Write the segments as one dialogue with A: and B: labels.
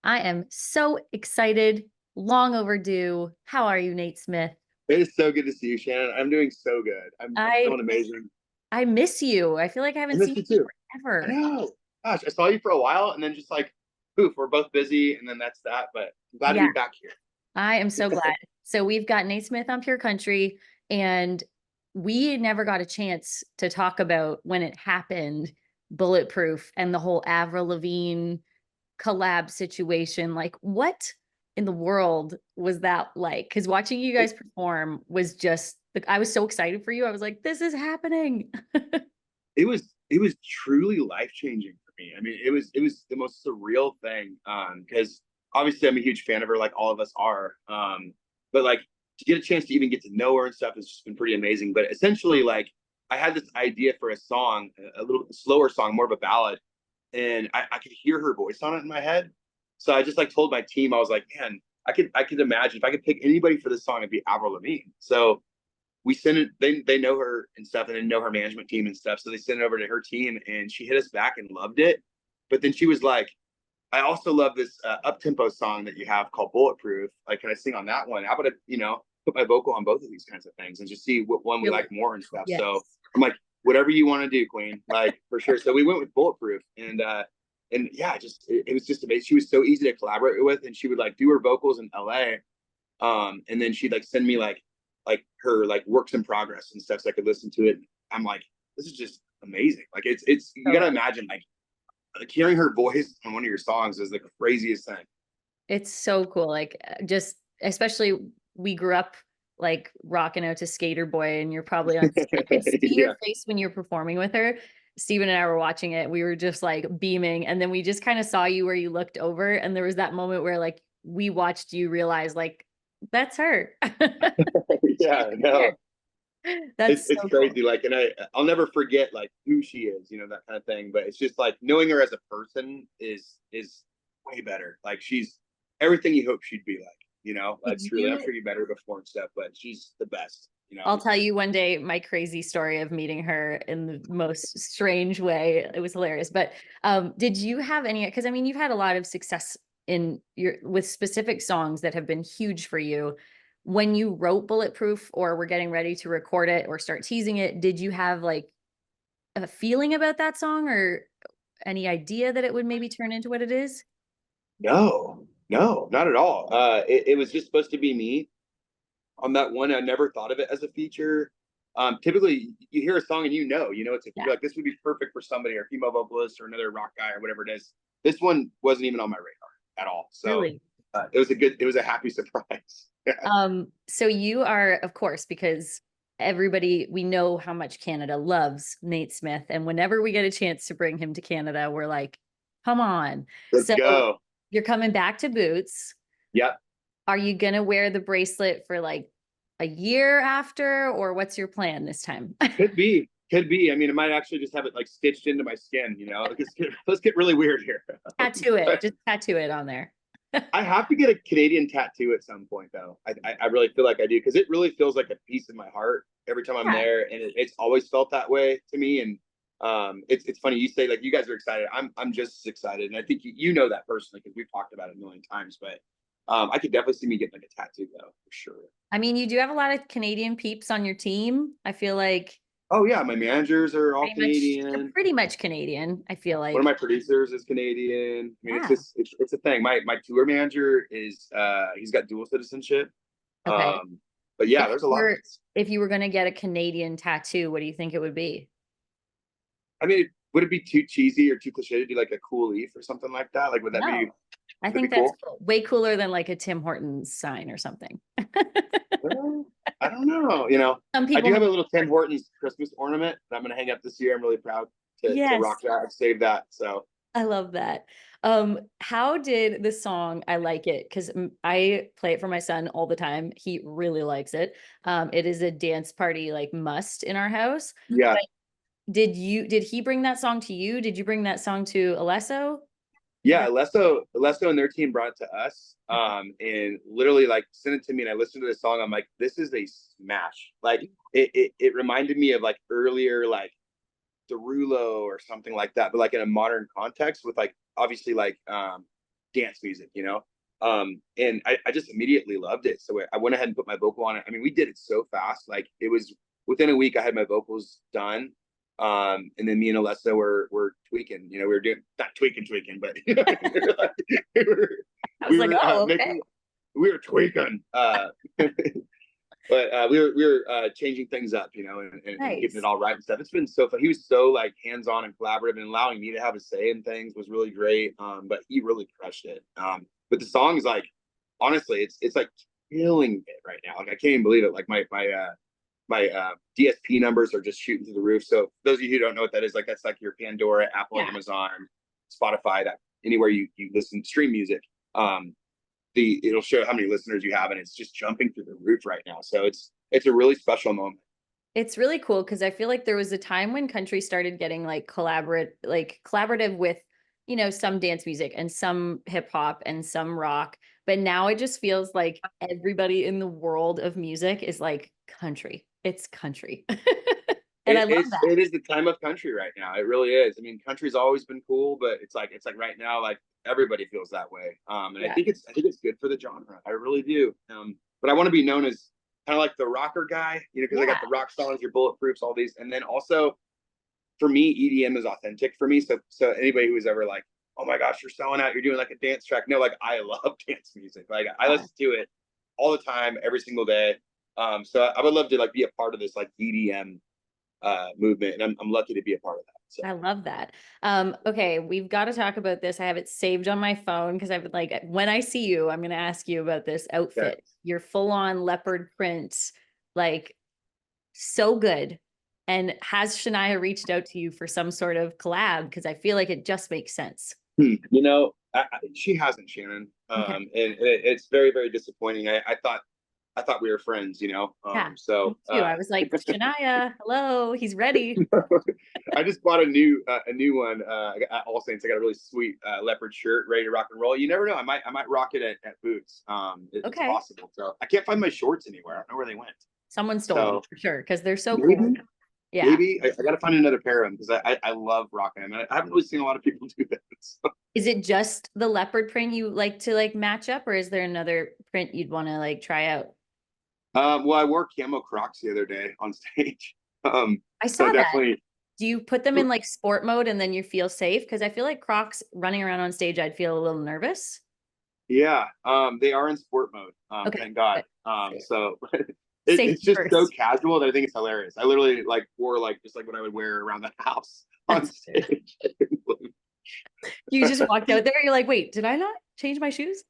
A: I am so excited, long overdue. How are you, Nate Smith?
B: It is so good to see you, Shannon. I'm doing so good. I'm
A: I
B: feeling amazing.
A: I miss you. I feel like I
B: I
A: haven't
B: miss
A: seen
B: you
A: you
B: too. I
A: forever.
B: know. Gosh, I saw you for a while and then just like poof, we're both busy and then that's that. But I'm glad to
A: Yeah,
B: be back here.
A: I am so glad. So we've got Nate Smith on Pure Country, and we never got a chance to talk about when it happened, Bulletproof and the whole Avril Lavigne collab situation. Like, what in the world was that like? Because watching you
B: It,
A: guys perform was just like, I was so excited for you. I was like, this is happening.
B: it was truly life changing for me. I mean, it was the most surreal thing. Because obviously I'm a huge fan of her, like all of us are. But like to get a chance to even get to know her and stuff has just been pretty amazing. But essentially, like I had this idea for a song, a little slower song, more of a ballad, and I could hear her voice on it in my head. So I just like told my team, I was like, man, I could imagine if I could pick anybody for this song, it'd be Avril Lavigne. So we sent it. They know her and stuff, and they know her management team and stuff. So they sent it over to her team, and she hit us back and loved it. But then she was like, "I also love this up tempo song that you have called Bulletproof. Like, can I sing on that one? How about put my vocal on both of these kinds of things and just see what one we
A: You're
B: like
A: like,
B: more and stuff."
A: yes.
B: So I'm like, whatever you want to do, Queen, like for sure. So we went with Bulletproof, and yeah, just it was just amazing. She was so easy to collaborate with, and she would like do her vocals in LA, and then she'd like send me like her like works in progress and stuff so I could listen to it. I'm like, this is just amazing. Like it's you
A: So
B: gotta
A: good.
B: imagine like hearing her voice on one of your songs is the craziest thing.
A: It's so cool. Like, just especially we grew up like rocking out to Skater Boy, and you're probably on. I could see your
B: Yeah.
A: face when you're performing with her. Steven and I were watching it. We were just like beaming, and then we just kind of saw you where you looked over, and there was that moment where like we watched you realize like that's her. She's
B: Yeah,
A: here.
B: no. It's
A: That's
B: it's
A: so cool.
B: crazy. Like, and I'll never forget like who she is, that kind of thing. But it's just like knowing her as a person is way better. Like she's everything you hope she'd be like.
A: Did
B: Like truly. I'm
A: you
B: sure you met her before and stuff, but she's the best.
A: I'll tell you one day my crazy story of meeting her in the most strange way. It was hilarious. But did you have any? Because I mean, you've had a lot of success in your with specific songs that have been huge for you. When you wrote Bulletproof or were getting ready to record it or start teasing it, did you have like a feeling about that song or any idea that it would maybe turn into what it is?
B: No, no, not at all. It was just supposed to be me on that one. I never thought of it as a feature. Typically, you hear a song and you're
A: Yeah,
B: like, this would be perfect for somebody or female vocalist or another rock guy or whatever it is. This one wasn't even on my radar at all. So
A: really.
B: it was a happy surprise.
A: So you are, of course, because everybody, we know how much Canada loves Nate Smith. And whenever we get a chance to bring him to Canada, we're like, come on.
B: Let's
A: So
B: go.
A: you're coming back to Boots.
B: Yep.
A: Are you going to wear the bracelet for like a year after, or what's your plan this time?
B: Could be. Could be. I mean, it might actually just have it like stitched into my skin. Let's get really weird here.
A: Tattoo it,
B: But
A: just tattoo it on there.
B: I have to get a Canadian tattoo at some point, though. I really feel like I do because it really feels like a piece of my heart every time I'm
A: Yeah.
B: there, and it's always felt that way to me. And it's funny you say like you guys are excited. I'm just as excited, and I think you know that personally because we've talked about it a million times. But I could definitely see me getting like a tattoo though for sure.
A: I mean, you do have a lot of Canadian peeps on your team. I feel like
B: Oh yeah, my managers are all
A: you're
B: Canadian.
A: pretty much Canadian, I feel
B: One of
A: like.
B: my producers is Canadian. I mean, it's
A: Yeah.
B: just it's a thing. My tour manager is he's got dual citizenship.
A: Okay.
B: Um, but yeah,
A: If
B: there's a
A: you
B: lot of
A: were
B: us.
A: if you were going to get a Canadian tattoo, what do you think it would be?
B: I mean, would it be too cheesy or too cliche to do like a cool leaf or something like that? Like,
A: No. I
B: would that be
A: think that's
B: cool?
A: cool. Way cooler than like a Tim Hortons sign or something.
B: Well, I don't know.
A: Some
B: I
A: people
B: do
A: make
B: have a little
A: it
B: Tim
A: work.
B: Hortons Christmas ornament that I'm going to hang up this year. I'm really proud to rock
A: Yes,
B: that. I've saved that. So
A: I love that. How did the song I Like It? Because I play it for my son all the time. He really likes it. It is a dance party like must in our house.
B: yeah,
A: But did he bring that song to you? Did you bring that song to Alesso? Did
B: yeah.
A: that
B: Lesto and their team brought it to us,
A: okay.
B: and literally like sent it to me, and I listened to the song. I'm like, this is a smash. Like it reminded me of like earlier like Derulo or something like that, but like in a modern context with like obviously like dance music, you know? And I just immediately loved it. So I went ahead and put my vocal on it. I mean, we did it so fast. Like it was within a week, I had my vocals done. And then me and Alessa were tweaking, you know, we were doing not tweaking, but we were, like,
A: I was like, oh, okay.
B: We were tweaking. But we were changing things up, you know, and
A: Nice.
B: getting it all right and stuff. It's been so fun. He was so like hands-on and collaborative, and allowing me to have a say in things was really great. But he really crushed it. But the song is like, honestly, it's like killing it right now. Like I can't even believe it. Like my DSP numbers are just shooting through the roof. So those of you who don't know what that is, like that's like your Pandora, Apple, Amazon, Spotify, that anywhere you listen, stream music. It'll show how many listeners you have, and it's just jumping through the roof right now. So it's a really special moment.
A: It's really cool because I feel like there was a time when country started getting like collaborative with, you know, some dance music and some hip hop and some rock. But now it just feels like everybody in the world of music is like country. It's country. And I love that.
B: It is the time of country right now. It really is. I mean, country's always been cool, but it's like right now, like everybody feels that way. And I think it's good for the genre. I really do. But I want to be known as kind of like the rocker guy, you know, because I got the rock songs, your Bulletproofs, all these, and then also for me, EDM is authentic for me. So anybody who's ever like, oh my gosh, you're selling out, you're doing like a dance track. No, like I love dance music. Like I listen to it all the time, every single day. So I would love to like be a part of this like EDM movement, and I'm lucky to be a part of that. So.
A: I love that. Okay, we've got to talk about this. I have it saved on my phone because I've like when I see you, I'm going to ask you about this outfit.
B: Okay.
A: Your full-on leopard print, like so good. And has Shania reached out to you for some sort of collab? Because I feel like it just makes sense.
B: You know, she hasn't, Shannon. And it's very, very disappointing. I thought we were friends, you know. So
A: I was like, Shania, hello, he's ready.
B: I just bought a new one at All Saints. I got a really sweet leopard shirt ready to rock and roll. You never know. I might rock it at Boots. It's possible. So I can't find my shorts anywhere. I don't know where they went.
A: Someone stole them for sure because they're so
B: maybe,
A: cool. Yeah.
B: Maybe I got to find another pair of them because I love rocking them. I haven't really seen a lot of people do that. So.
A: Is it just the leopard print you like to like match up, or is there another print you'd want to like try out?
B: Well, I wore camo Crocs the other day on stage.
A: I saw that. Definitely. Do you put them in like sport mode and then you feel safe? Because I feel like Crocs running around on stage, I'd feel a little nervous.
B: Yeah, they are in sport mode. Thank God. So it's just so casual that I think it's hilarious. I literally like wore like just like what I would wear around the house on stage.
A: You just walked out there. You're like, wait, did I not change my shoes?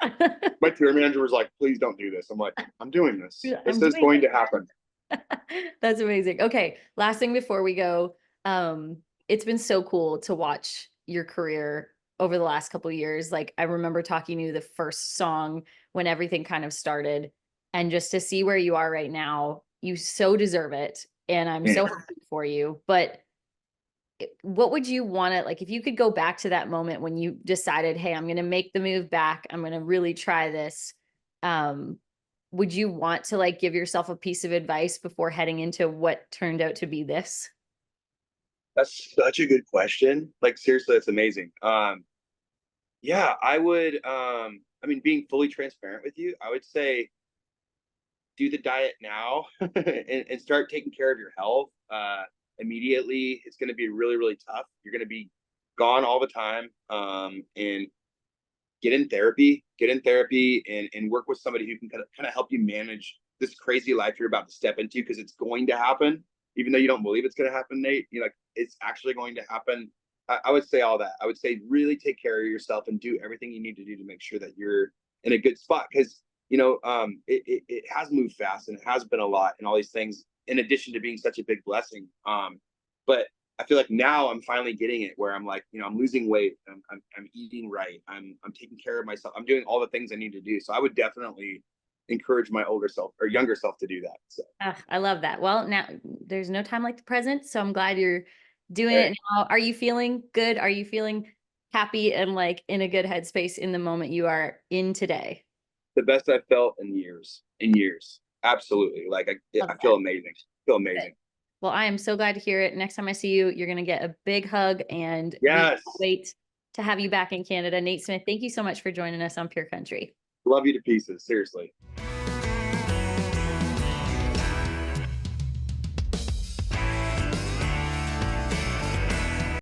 B: My tour manager was like, please don't do this. I'm like, I'm doing this. This is going to happen.
A: That's amazing. Okay. Last thing before we go. It's been so cool to watch your career over the last couple of years. Like I remember talking to you the first song when everything kind of started, and just to see where you are right now, you so deserve it. And I'm so happy for you. But what would you want to, like, if you could go back to that moment when you decided, hey, I'm going to make the move back, I'm going to really try this. Would you want to like give yourself a piece of advice before heading into what turned out to be this?
B: That's such a good question. Like seriously, that's amazing. Yeah, I would, I mean, being fully transparent with you, I would say do the diet now and start taking care of your health. Immediately, it's going to be really, really tough. You're going to be gone all the time. And get in therapy and work with somebody who can kind of help you manage this crazy life you're about to step into, because it's going to happen. Even though you don't believe it's going to happen, Nate, you're like, it's actually going to happen. I would say all that. I would say really take care of yourself and do everything you need to do to make sure that you're in a good spot. Because, you know, it has moved fast and it has been a lot and all these things, in addition to being such a big blessing. But I feel like now I'm finally getting it where I'm like, you know, I'm losing weight. I'm eating right. I'm taking care of myself. I'm doing all the things I need to do. So I would definitely encourage my older self or younger self to do that. So
A: I love that. Well, now there's no time like the present. So I'm glad you're doing it now. Are you feeling good? Are you feeling happy and like in a good headspace in the moment you are in today?
B: The best I've felt in years. Absolutely. Like I feel amazing.
A: Good. Well, I am so glad to hear it. Next time I see you, you're going to get a big hug and
B: yes.
A: wait to have you back in Canada. Nate Smith, thank you so much for joining us on Pure Country.
B: Love you to pieces. Seriously.